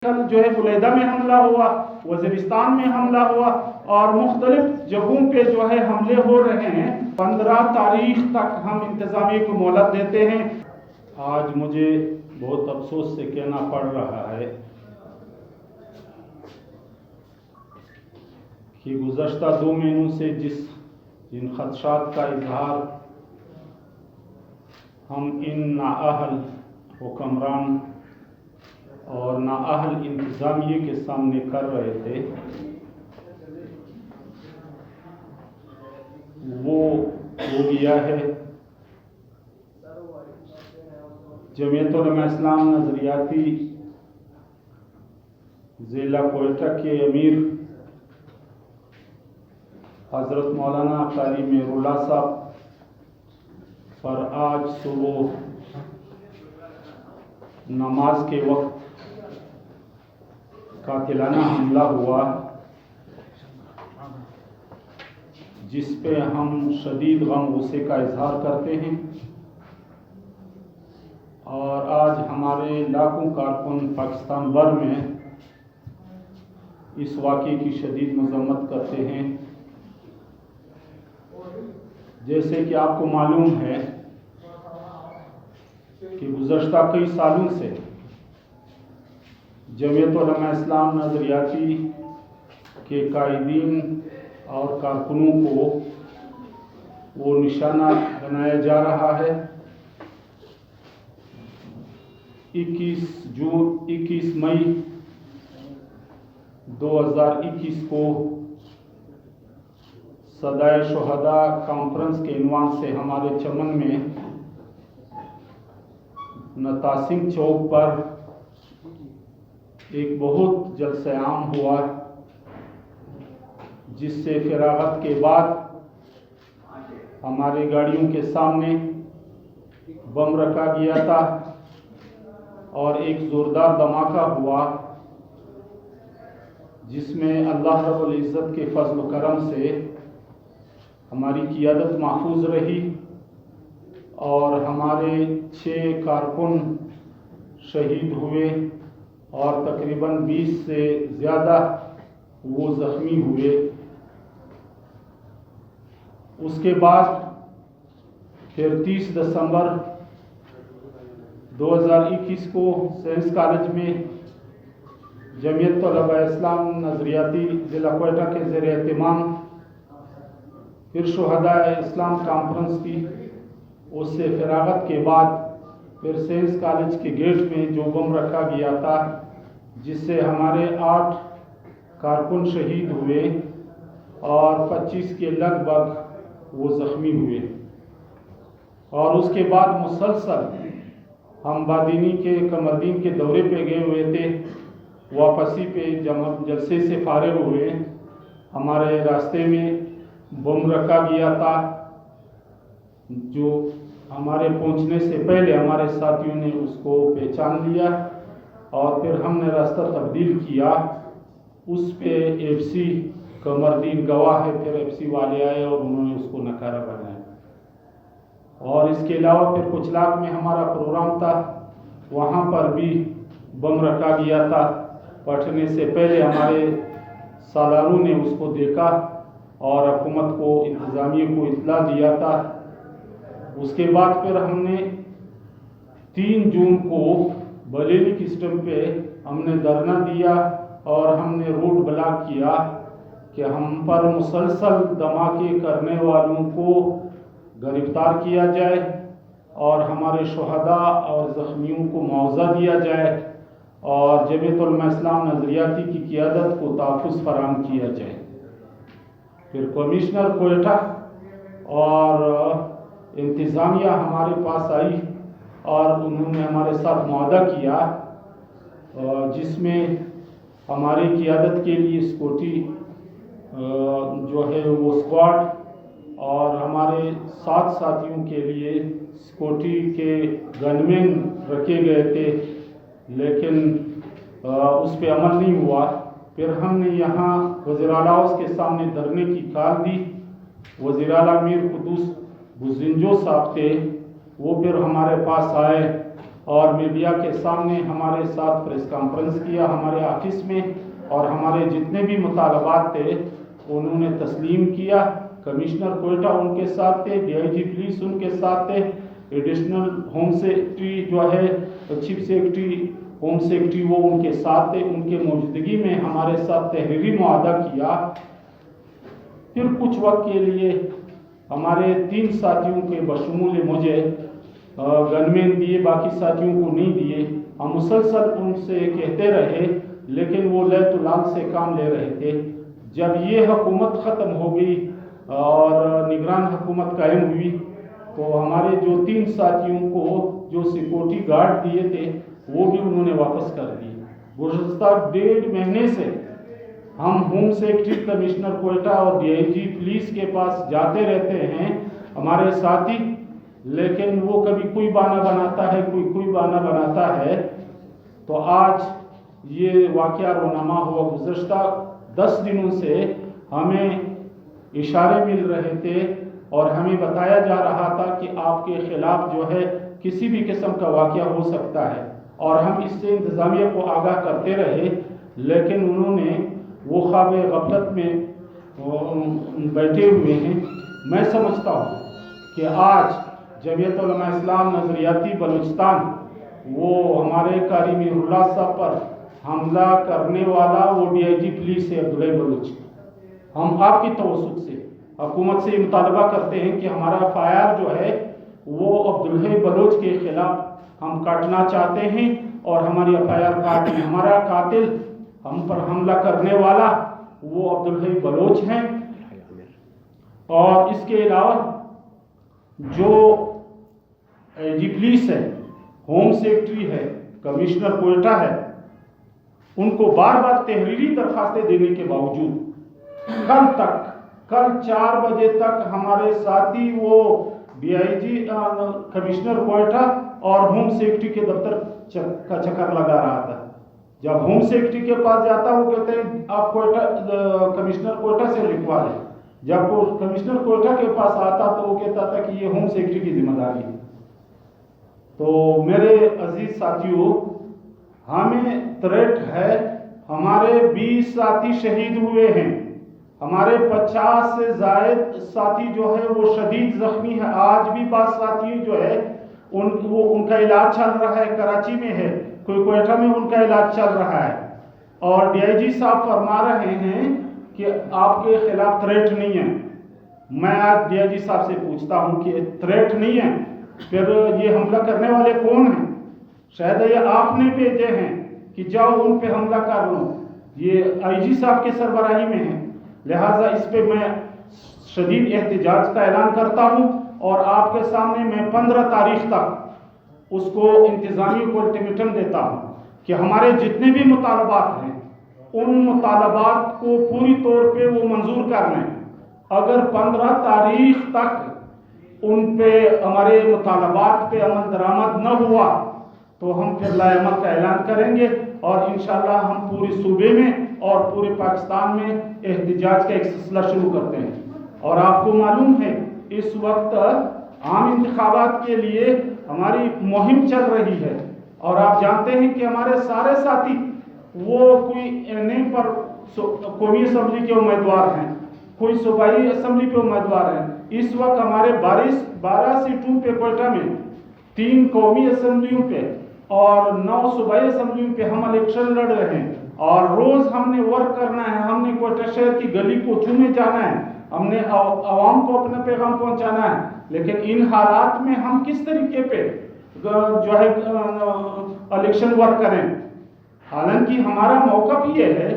کل جو ہے بلیدہ میں حملہ ہوا، وزیرستان میں حملہ ہوا، اور مختلف جگہوں پہ جو ہے حملے ہو رہے ہیں۔ 15 تاریخ تک ہم انتظامیہ کو مہلت دیتے ہیں۔ آج مجھے بہت افسوس سے کہنا پڑ رہا ہے کہ گزشتہ 2 مہینوں سے جن خدشات کا اظہار ہم ان نااہل حکمران اور نااہل انتظامیہ کے سامنے کر رہے تھے، وہ ہو گیا ہے۔ جمعیت علماء اسلام نظریاتی ضلع کوئٹہ کے امیر حضرت مولانا قاری مہر اللہ صاحب پر آج صبح نماز کے وقت قاتلانہ حملہ ہوا، جس پہ ہم شدید غم غصے کا اظہار کرتے ہیں، اور آج ہمارے لاکھوں کارکن پاکستان بھر میں اس واقعے کی شدید مذمت کرتے ہیں۔ جیسے کہ آپ کو معلوم ہے کہ گزشتہ کئی سالوں سے جمعیت علماء اسلام نظریاتی کے قائدین اور کارکنوں کو وہ نشانہ بنایا جا رہا ہے۔ 21 مئی 2021 کو صدائے شہداء کانفرنس کے عنوان سے ہمارے چمن میں نتاسنگ چوک پر ایک بہت جلسہ عام ہوا، جس سے فراغت کے بعد ہمارے گاڑیوں کے سامنے بم رکھا گیا تھا اور ایک زوردار دھماکہ ہوا، جس میں اللہ رب العزت کے فضل و کرم سے ہماری قیادت محفوظ رہی اور ہمارے 6 کارکن شہید ہوئے اور تقریباً 20 سے زیادہ وہ زخمی ہوئے۔ اس کے بعد پھر 30 دسمبر 2021 کو سائنس کالج میں جمعیت علماء اسلام نظریاتی ضلع کوئٹہ کے زیر اہتمام پھر شہداء اسلام کانفرنس کی، اس سے فراغت کے بعد پھر سائنس کالج کے گیٹ میں جو بم رکھا گیا تھا، جس سے ہمارے 8 کارکن شہید ہوئے اور 25 کے لگ بھگ وہ زخمی ہوئے، اور اس کے بعد مسلسل ہم بادینی کے قمردین کے دورے پہ گئے ہوئے تھے، واپسی پہ جلسے سے فارغ ہوئے، ہمارے راستے میں بم رکھا گیا تھا، جو ہمارے پہنچنے سے پہلے ہمارے ساتھیوں نے اس کو پہچان لیا اور پھر ہم نے راستہ تبدیل کیا۔ اس پہ ایف سی قمردین گواہ ہے، پھر ایف سی والے آئے اور انہوں نے اس کو نکارہ بنایا، اور اس کے علاوہ پھر کچلاک میں ہمارا پروگرام تھا، وہاں پر بھی بم رکھا گیا تھا۔ پٹنے سے پہلے ہمارے سالاروں نے اس کو دیکھا اور حکومت کو، انتظامیہ کو اطلاع دیا تھا۔ اس کے بعد پھر ہم نے 3 جون کو بلیلی کی سٹم پہ ہم نے دھرنا دیا اور ہم نے روڈ بلاک کیا کہ ہم پر مسلسل دھماکے کرنے والوں کو گرفتار کیا جائے اور ہمارے شہداء اور زخمیوں کو معاوضہ دیا جائے اور جمعیت علماء اسلام نظریاتی کی قیادت کو تحفظ فراہم کیا جائے۔ پھر کمشنر کوئٹہ اور انتظامیہ ہمارے پاس آئی اور انہوں نے ہمارے ساتھ معاہدہ کیا، جس میں ہماری قیادت کے لیے سیکورٹی جو ہے وہ اسکواڈ اور ہمارے 7 ساتھیوں کے لیے سیکورٹی کے گنمین رکھے گئے تھے، لیکن اس پہ عمل نہیں ہوا۔ پھر ہم نے یہاں وزیر اعلیٰ ہاؤس کے سامنے دھرنے کی کال دی، وزیر اعلیٰ میر قدوس بزنجو صاحب تھے، وہ پھر ہمارے پاس آئے اور میڈیا کے سامنے ہمارے ساتھ پریس کانفرنس کیا ہمارے آفس میں، اور ہمارے جتنے بھی مطالبات تھے انہوں نے تسلیم کیا۔ کمشنر کوئٹہ ان کے ساتھ تھے، ڈی آئی جی پولیس ان کے ساتھ تھے، ایڈیشنل ہوم سیکرٹری جو ہے چیف سیکرٹری ہوم سیکرٹری وہ ان کے ساتھ تھے۔ ان کے موجودگی میں ہمارے ساتھ تحریری معاہدہ کیا۔ پھر کچھ وقت کے لیے ہمارے 3 ساتھیوں کے بشمول مجھے گن مین دیے، باقی ساتھیوں کو نہیں دیے۔ ہم مسلسل ان سے کہتے رہے لیکن وہ لیت و لال سے کام لے رہے تھے۔ جب یہ حکومت ختم ہو گئی اور نگران حکومت قائم ہوئی تو ہمارے جو 3 ساتھیوں کو جو سیکورٹی گارڈ دیے تھے وہ بھی انہوں نے واپس کر دیے۔ گزشتہ 1.5 مہینے سے ہم ہوم سیکرٹری کمشنر کوئٹہ اور ڈی آئی جی پولیس کے پاس جاتے رہتے ہیں ہمارے ساتھی، لیکن وہ کبھی کوئی بہانہ بناتا ہے، کوئی بہانہ بناتا ہے۔ تو آج یہ واقعہ رونما ہوا۔ گزشتہ 10 دنوں سے ہمیں اشارے مل رہے تھے اور ہمیں بتایا جا رہا تھا کہ آپ کے خلاف جو ہے کسی بھی قسم کا واقعہ ہو سکتا ہے، اور ہم اس سے انتظامیہ کو آگاہ کرتے رہے، لیکن انہوں نے وہ خواب غفلت میں بیٹھے ہوئے ہیں۔ میں سمجھتا ہوں کہ آج جمعیت علماء اسلام نظریاتی بلوچستان وہ ہمارے قاری میر اللہ صاحب پر حملہ کرنے والا وہ ڈی آئی جی پولیس ہے عبداللہ بلوچ۔ ہم آپ کی توسط سے حکومت سے مطالبہ کرتے ہیں کہ ہمارا ایف آئی آر جو ہے وہ عبداللہ بلوچ کے خلاف ہم کاٹنا چاہتے ہیں، اور ہماری ایف آئی آر کاٹ میں ہمارا قاتل ہم پر حملہ کرنے والا وہ عبداللہ بلوچ ہیں۔ اور اس کے علاوہ جو جی پولیس ہے، ہوم سیکرٹری ہے، کمشنر کوئٹہ ہے، ان کو بار بار تحریری درخواستیں دینے کے باوجود کل 4 بجے تک ہمارے ساتھی وہ D I G commissioner Quetta اور ہوم سیکرٹری کے دفتر کا چکر لگا رہا تھا۔ جب ہوم سیکرٹری کے پاس جاتا وہ کہتے ہیں آپ کوئٹہ کمشنر کوئٹہ سے لکھوا لیں، جب وہ کمشنر کوئٹہ کے پاس آتا تو وہ کہتا تھا کہ یہ ہوم سیکرٹری کی ذمہ داری ہے۔ تو میرے عزیز ساتھیوں، ہمیں تھریٹ ہے، ہمارے 20 ساتھی شہید ہوئے ہیں، ہمارے 50 سے زائد ساتھی جو ہے وہ شدید زخمی ہے۔ آج بھی بعض ساتھی جو ہے ان کا علاج چل رہا ہے، کراچی میں ہے، کوئی کوئٹہ میں ان کا علاج چل رہا ہے، اور ڈی آئی جی صاحب فرما رہے ہیں کہ آپ کے خلاف تھریٹ نہیں ہے۔ میں آج ڈی آئی جی صاحب سے پوچھتا ہوں کہ تھریٹ نہیں ہے، پھر یہ حملہ کرنے والے کون ہیں؟ شاید یہ آپ نے بھیجے ہیں کہ جاؤ ان پہ حملہ کر لو، یہ آئی جی صاحب کے سربراہی میں ہے۔ لہٰذا اس پہ میں شدید احتجاج کا اعلان کرتا ہوں، اور آپ کے سامنے میں 15 تاریخ تک اس کو انتظامیہ کو الٹیمیٹم دیتا ہوں کہ ہمارے جتنے بھی مطالبات ہیں ان مطالبات کو پوری طور پہ وہ منظور کر لیں۔ اگر 15 تاریخ تک ان پہ ہمارے مطالبات پہ عمل درآمد نہ ہوا تو ہم پھر لائحہ کا اعلان کریں گے، اور انشاءاللہ ہم پورے صوبے میں اور پورے پاکستان میں احتجاج کا ایک سلسلہ شروع کرتے ہیں۔ اور آپ کو معلوم ہے اس وقت عام انتخابات کے لیے ہماری مہم چل رہی ہے، اور آپ جانتے ہیں کہ ہمارے سارے ساتھی وہ کوئی نیم پر قومی اسمبلی کے امیدوار ہیں، کوئی صوبائی اسمبلی پہ امیدوار ہیں۔ اس وقت ہمارے 12 سیٹوں پہ کوئٹہ میں، 3 قومی اسمبلیوں پہ اور 9 صوبائی اسمبلیوں پہ ہم الیکشن لڑ رہے ہیں، اور روز ہم نے ورک کرنا ہے، ہم نے کوئٹہ شہر کی گلی کوچوں میں جانا ہے، ہم نے عوام کو اپنا پیغام پہنچانا ہے۔ لیکن ان حالات میں ہم کس طریقے پہ جو ہے الیکشن ورک کریں؟ حالانکہ ہمارا موقف یہ ہے،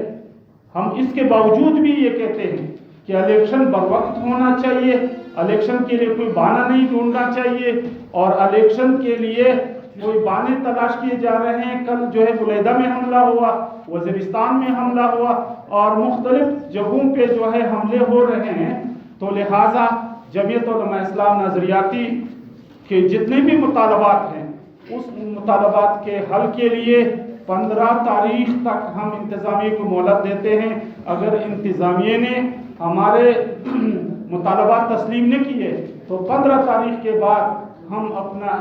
ہم اس کے باوجود بھی یہ کہتے ہیں کہ الیکشن بر وقت ہونا چاہیے، الیکشن کے لیے کوئی بہانہ نہیں ڈھونڈنا چاہیے، اور الیکشن کے لیے کوئی بہانے تلاش کیے جا رہے ہیں۔ کل جو ہے بلیدہ میں حملہ ہوا، وزیرستان میں حملہ ہوا، اور مختلف جگہوں پہ جو ہے حملے ہو رہے ہیں۔ تو لہٰذا جمعیت علماء اسلام نظریاتی کے جتنے بھی مطالبات ہیں اس مطالبات کے حل کے لیے 15 تاریخ تک ہم انتظامیہ کو مہلت دیتے ہیں۔ اگر انتظامیہ نے ہمارے مطالبات تسلیم نہ کیے تو 15 تاریخ کے بعد ہم اپنا